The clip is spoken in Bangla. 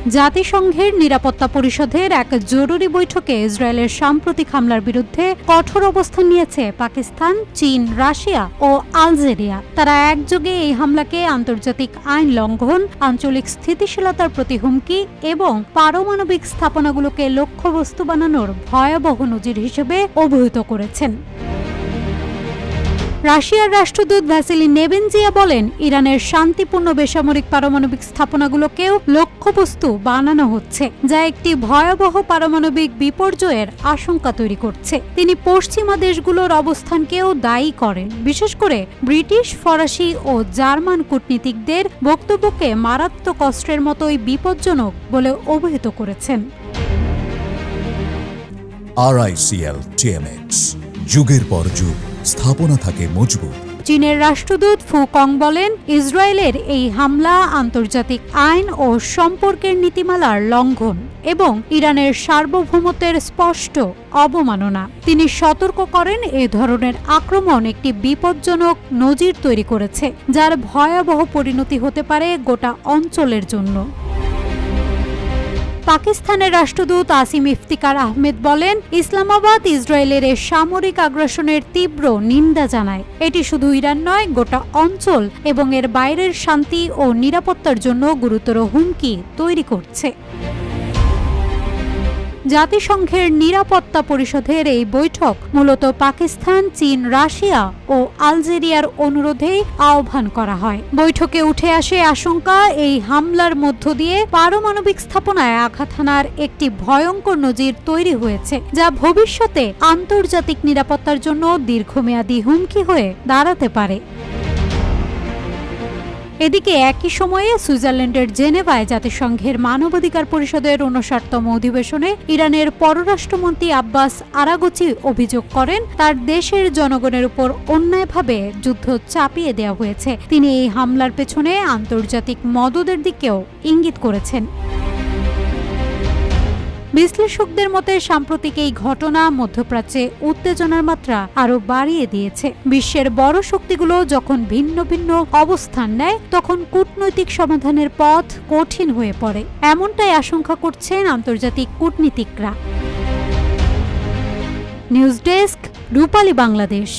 জাতিসংঘের নিরাপত্তা পরিষদের এক জরুরি বৈঠকে ইসরায়েলের সাম্প্রতিক হামলার বিরুদ্ধে কঠোর অবস্থান নিয়েছে পাকিস্তান, চীন, রাশিয়া ও আলজেরিয়া। তারা একযোগে এই হামলাকে আন্তর্জাতিক আইন লঙ্ঘন, আঞ্চলিক স্থিতিশীলতার প্রতি হুমকি এবং পারমাণবিক স্থাপনাগুলোকে লক্ষ্যবস্তু বানানোর ভয়াবহ নজির হিসেবে অভিহিত করেছেন। রাশিয়ার রাষ্ট্রদূত ভ্যাসিলি নেবেনজিয়া বলেন, ইরানের শান্তিপূর্ণ বেসামরিক পারমাণবিক স্থাপনাগুলোকেও লক্ষ্যবস্তু বানানো হচ্ছে, যা একটি ভয়াবহ পারমাণবিক বিপর্যয়ের আশঙ্কা তৈরি করছে। তিনি পশ্চিমা দেশগুলোর অবস্থানকেও দায়ী করেন, বিশেষ করে ব্রিটিশ, ফরাসি ও জার্মান কূটনীতিকদের বক্তব্যকে মারাত্মক অস্ত্রের মতোই বিপজ্জনক বলে অভিহিত করেছেন। RICL TMX, যুগের পর যুগ স্থাপনা থাকে মজবুত। চীনের রাষ্ট্রদূত ফু কং বলেন, ইসরায়েলের এই হামলা আন্তর্জাতিক আইন ও সম্পর্কের নীতিমালার লঙ্ঘন এবং ইরানের সার্বভৌমত্বের স্পষ্ট অবমাননা। তিনি সতর্ক করেন, এ ধরনের আক্রমণ একটি বিপজ্জনক নজির তৈরি করেছে, যার ভয়াবহ পরিণতি হতে পারে গোটা অঞ্চলের জন্য। পাকিস্তানের রাষ্ট্রদূত আসিম ইফতিকার আহমেদ বলেন, ইসলামাবাদ ইসরায়েলের এই সামরিক আগ্রাসনের তীব্র নিন্দা জানায়। এটি শুধু ইরান নয়, গোটা অঞ্চল এবং এর বাইরের শান্তি ও নিরাপত্তার জন্য গুরুতর হুমকি তৈরি করছে। জাতিসংঘের নিরাপত্তা পরিষদের এই বৈঠক মূলত পাকিস্তান, চীন, রাশিয়া ও আলজেরিয়ার অনুরোধেই আহ্বান করা হয়। বৈঠকে উঠে আসে আশঙ্কা, এই হামলার মধ্য দিয়ে পারমাণবিক স্থাপনায় আঘাত হানার একটি ভয়ঙ্কর নজির তৈরি হয়েছে, যা ভবিষ্যতে আন্তর্জাতিক নিরাপত্তার জন্য দীর্ঘমেয়াদী হুমকি হয়ে দাঁড়াতে পারে। এদিকে একই সময়ে সুইজারল্যান্ডের জেনেভায় জাতিসংঘের মানবাধিকার পরিষদের 59তম অধিবেশনে ইরানের পররাষ্ট্রমন্ত্রী আব্বাস আরাগচি অভিযোগ করেন, তার দেশের জনগণের উপর অন্যায়ভাবে যুদ্ধ চাপিয়ে দেওয়া হয়েছে। তিনি এই হামলার পেছনে আন্তর্জাতিক মদদের দিকেও ইঙ্গিত করেছেন। বিশ্লেষকদের মতে সাম্প্রতিক এই ঘটনা মধ্যপ্রাচ্যে উত্তেজনার মাত্রা আরও বাড়িয়ে দিয়েছে। বিশ্বের বড় শক্তিগুলো যখন ভিন্ন ভিন্ন অবস্থান নেয়, তখন কূটনৈতিক সমাধানের পথ কঠিন হয়ে পড়ে, এমনটাই আশঙ্কা করছেন আন্তর্জাতিক কূটনীতিকরা। নিউজ ডেস্ক, রূপালী বাংলাদেশ।